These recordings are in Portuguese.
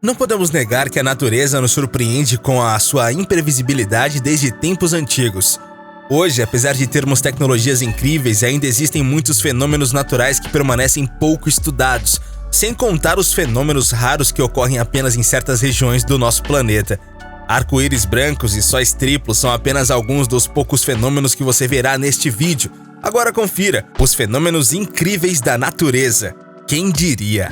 Não podemos negar que a natureza nos surpreende com a sua imprevisibilidade desde tempos antigos. Hoje, apesar de termos tecnologias incríveis, ainda existem muitos fenômenos naturais que permanecem pouco estudados, sem contar os fenômenos raros que ocorrem apenas em certas regiões do nosso planeta. Arco-íris brancos e sóis triplos são apenas alguns dos poucos fenômenos que você verá neste vídeo. Agora confira os fenômenos incríveis da natureza. Quem diria?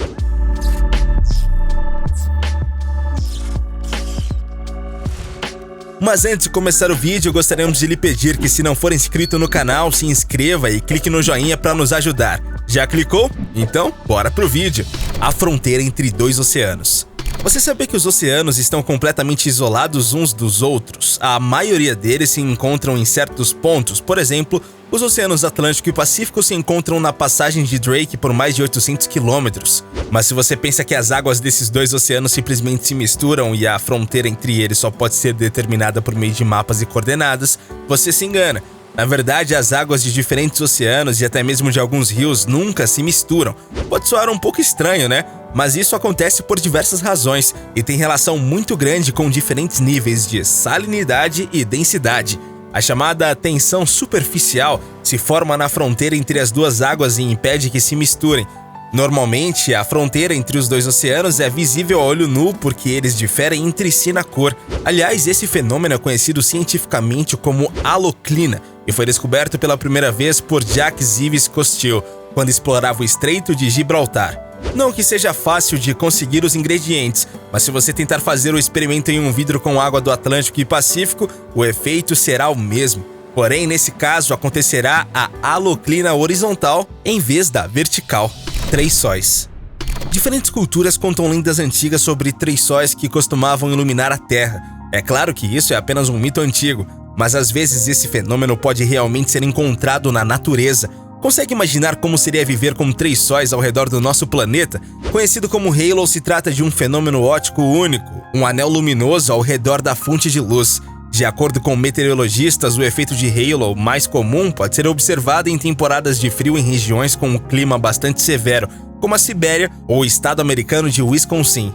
Mas antes de começar o vídeo, gostaríamos de lhe pedir que, se não for inscrito no canal, se inscreva e clique no joinha para nos ajudar. Já clicou? Então, bora pro vídeo. A fronteira entre dois oceanos. Você sabia que os oceanos estão completamente isolados uns dos outros? A maioria deles se encontram em certos pontos. Por exemplo, os oceanos Atlântico e Pacífico se encontram na passagem de Drake por mais de 800 quilômetros. Mas se você pensa que as águas desses dois oceanos simplesmente se misturam e a fronteira entre eles só pode ser determinada por meio de mapas e coordenadas, você se engana. Na verdade, as águas de diferentes oceanos e até mesmo de alguns rios nunca se misturam. Pode soar um pouco estranho, né? Mas isso acontece por diversas razões e tem relação muito grande com diferentes níveis de salinidade e densidade. A chamada tensão superficial se forma na fronteira entre as duas águas e impede que se misturem. Normalmente, a fronteira entre os dois oceanos é visível a olho nu porque eles diferem entre si na cor. Aliás, esse fenômeno é conhecido cientificamente como haloclina e foi descoberto pela primeira vez por Jacques Yves Cousteau, quando explorava o Estreito de Gibraltar. Não que seja fácil de conseguir os ingredientes, mas se você tentar fazer o experimento em um vidro com água do Atlântico e Pacífico, o efeito será o mesmo. Porém, nesse caso, acontecerá a haloclina horizontal em vez da vertical. Três sóis. Diferentes culturas contam lendas antigas sobre três sóis que costumavam iluminar a Terra. É claro que isso é apenas um mito antigo, mas às vezes esse fenômeno pode realmente ser encontrado na natureza. Consegue imaginar como seria viver com três sóis ao redor do nosso planeta? Conhecido como halo, se trata de um fenômeno óptico único, um anel luminoso ao redor da fonte de luz. De acordo com meteorologistas, o efeito de halo mais comum pode ser observado em temporadas de frio em regiões com um clima bastante severo, como a Sibéria ou o estado americano de Wisconsin.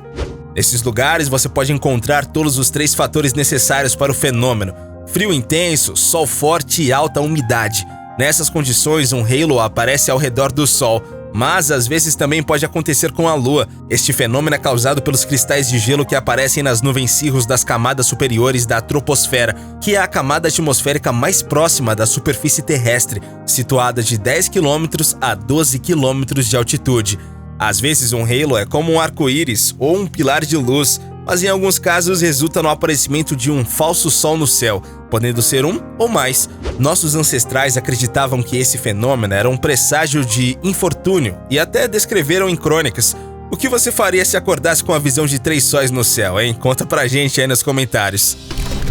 Nesses lugares, você pode encontrar todos os três fatores necessários para o fenômeno: frio intenso, sol forte e alta umidade. Nessas condições, um halo aparece ao redor do Sol, mas às vezes também pode acontecer com a Lua. Este fenômeno é causado pelos cristais de gelo que aparecem nas nuvens cirros das camadas superiores da troposfera, que é a camada atmosférica mais próxima da superfície terrestre, situada de 10 km a 12 km de altitude. Às vezes um halo é como um arco-íris ou um pilar de luz, mas em alguns casos resulta no aparecimento de um falso sol no céu, podendo ser um ou mais. Nossos ancestrais acreditavam que esse fenômeno era um presságio de infortúnio e até descreveram em crônicas. O que você faria se acordasse com a visão de três sóis no céu, hein? Conta pra gente aí nos comentários.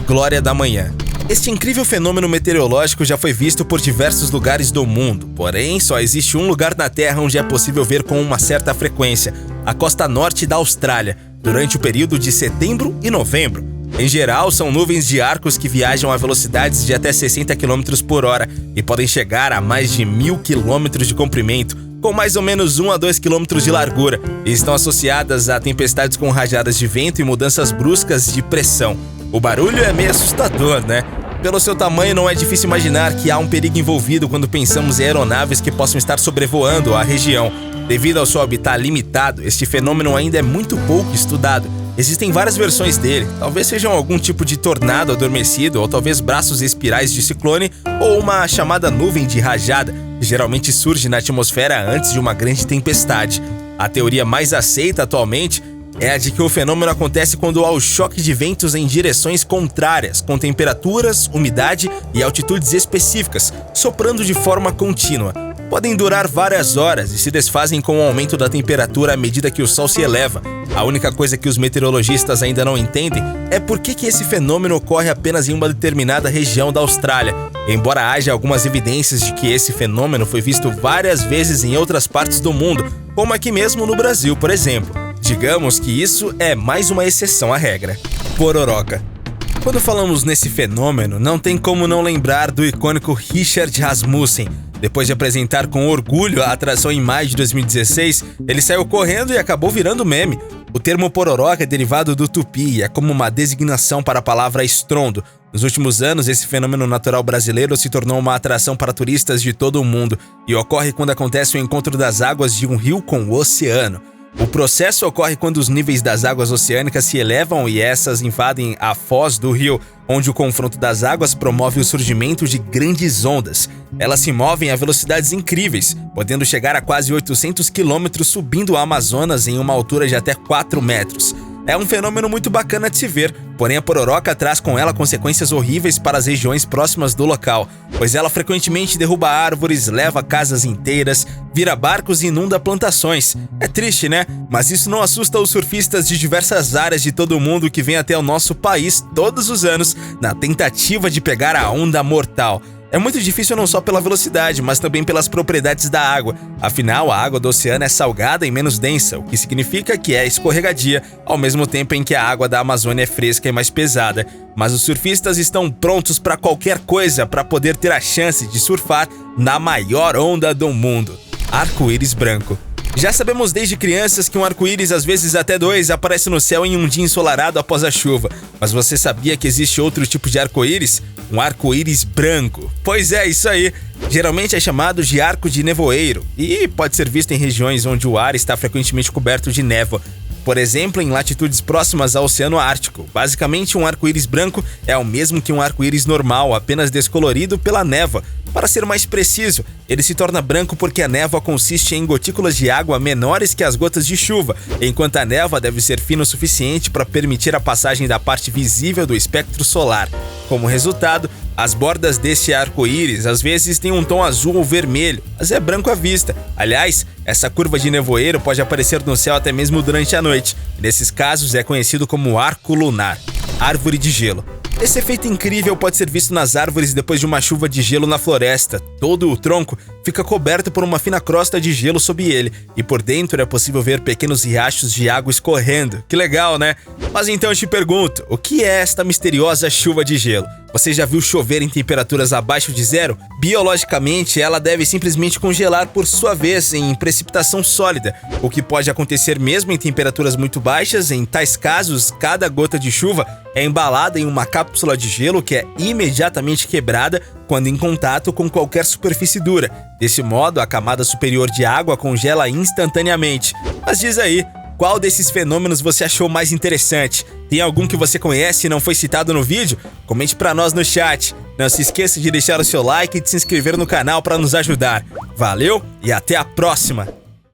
Glória da manhã. Este incrível fenômeno meteorológico já foi visto por diversos lugares do mundo, porém só existe um lugar na Terra onde é possível ver com uma certa frequência: a costa norte da Austrália, durante o período de setembro e novembro. Em geral, são nuvens de arcos que viajam a velocidades de até 60 km por hora e podem chegar a mais de 1.000 km de comprimento, com mais ou menos 1 a 2 km de largura, e estão associadas a tempestades com rajadas de vento e mudanças bruscas de pressão. O barulho é meio assustador, né? Pelo seu tamanho, não é difícil imaginar que há um perigo envolvido quando pensamos em aeronaves que possam estar sobrevoando a região. Devido ao seu habitat limitado, este fenômeno ainda é muito pouco estudado. Existem várias versões dele, talvez sejam algum tipo de tornado adormecido, ou talvez braços espirais de ciclone, ou uma chamada nuvem de rajada, que geralmente surge na atmosfera antes de uma grande tempestade. A teoria mais aceita atualmente é a de que o fenômeno acontece quando há o choque de ventos em direções contrárias, com temperaturas, umidade e altitudes específicas, soprando de forma contínua. Podem durar várias horas e se desfazem com o aumento da temperatura à medida que o Sol se eleva. A única coisa que os meteorologistas ainda não entendem é por que esse fenômeno ocorre apenas em uma determinada região da Austrália, embora haja algumas evidências de que esse fenômeno foi visto várias vezes em outras partes do mundo, como aqui mesmo no Brasil, por exemplo. Digamos que isso é mais uma exceção à regra. Pororoca. Quando falamos nesse fenômeno, não tem como não lembrar do icônico Richard Rasmussen. Depois de apresentar com orgulho a atração em maio de 2016, ele saiu correndo e acabou virando meme. O termo pororoca é derivado do tupi e é como uma designação para a palavra estrondo. Nos últimos anos, esse fenômeno natural brasileiro se tornou uma atração para turistas de todo o mundo e ocorre quando acontece o encontro das águas de um rio com o oceano. O processo ocorre quando os níveis das águas oceânicas se elevam e essas invadem a foz do rio, onde o confronto das águas promove o surgimento de grandes ondas. Elas se movem a velocidades incríveis, podendo chegar a quase 800 km subindo o Amazonas em uma altura de até 4 metros. É um fenômeno muito bacana de se ver, porém a pororoca traz com ela consequências horríveis para as regiões próximas do local, pois ela frequentemente derruba árvores, leva casas inteiras, vira barcos e inunda plantações. É triste, né? Mas isso não assusta os surfistas de diversas áreas de todo o mundo que vêm até o nosso país todos os anos na tentativa de pegar a onda mortal. É muito difícil não só pela velocidade, mas também pelas propriedades da água. Afinal, a água do oceano é salgada e menos densa, o que significa que é escorregadia, ao mesmo tempo em que a água da Amazônia é fresca e mais pesada. Mas os surfistas estão prontos para qualquer coisa para poder ter a chance de surfar na maior onda do mundo. Arco-íris branco. Já sabemos desde crianças que um arco-íris, às vezes até 2, aparece no céu em um dia ensolarado após a chuva. Mas você sabia que existe outro tipo de arco-íris? Um arco-íris branco. Pois é, isso aí. Geralmente é chamado de arco de nevoeiro e pode ser visto em regiões onde o ar está frequentemente coberto de névoa. Por exemplo, em latitudes próximas ao Oceano Ártico. Basicamente, um arco-íris branco é o mesmo que um arco-íris normal, apenas descolorido pela névoa. Para ser mais preciso, ele se torna branco porque a névoa consiste em gotículas de água menores que as gotas de chuva, enquanto a névoa deve ser fina o suficiente para permitir a passagem da parte visível do espectro solar. Como resultado, as bordas desse arco-íris às vezes têm um tom azul ou vermelho, mas é branco à vista. Aliás, essa curva de nevoeiro pode aparecer no céu até mesmo durante a noite. Nesses casos é conhecido como arco lunar. Árvore de gelo. Esse efeito incrível pode ser visto nas árvores depois de uma chuva de gelo na floresta. Todo o tronco fica coberto por uma fina crosta de gelo sob ele, e por dentro é possível ver pequenos riachos de água escorrendo. Que legal, né? Mas então eu te pergunto, o que é esta misteriosa chuva de gelo? Você já viu chover em temperaturas abaixo de zero? Biologicamente, ela deve simplesmente congelar por sua vez em precipitação sólida, o que pode acontecer mesmo em temperaturas muito baixas. Em tais casos, cada gota de chuva é embalada em uma cápsula de gelo que é imediatamente quebrada quando em contato com qualquer superfície dura. Desse modo, a camada superior de água congela instantaneamente. Mas diz aí, qual desses fenômenos você achou mais interessante? Tem algum que você conhece e não foi citado no vídeo? Comente pra nós no chat. Não se esqueça de deixar o seu like e de se inscrever no canal para nos ajudar. Valeu e até a próxima!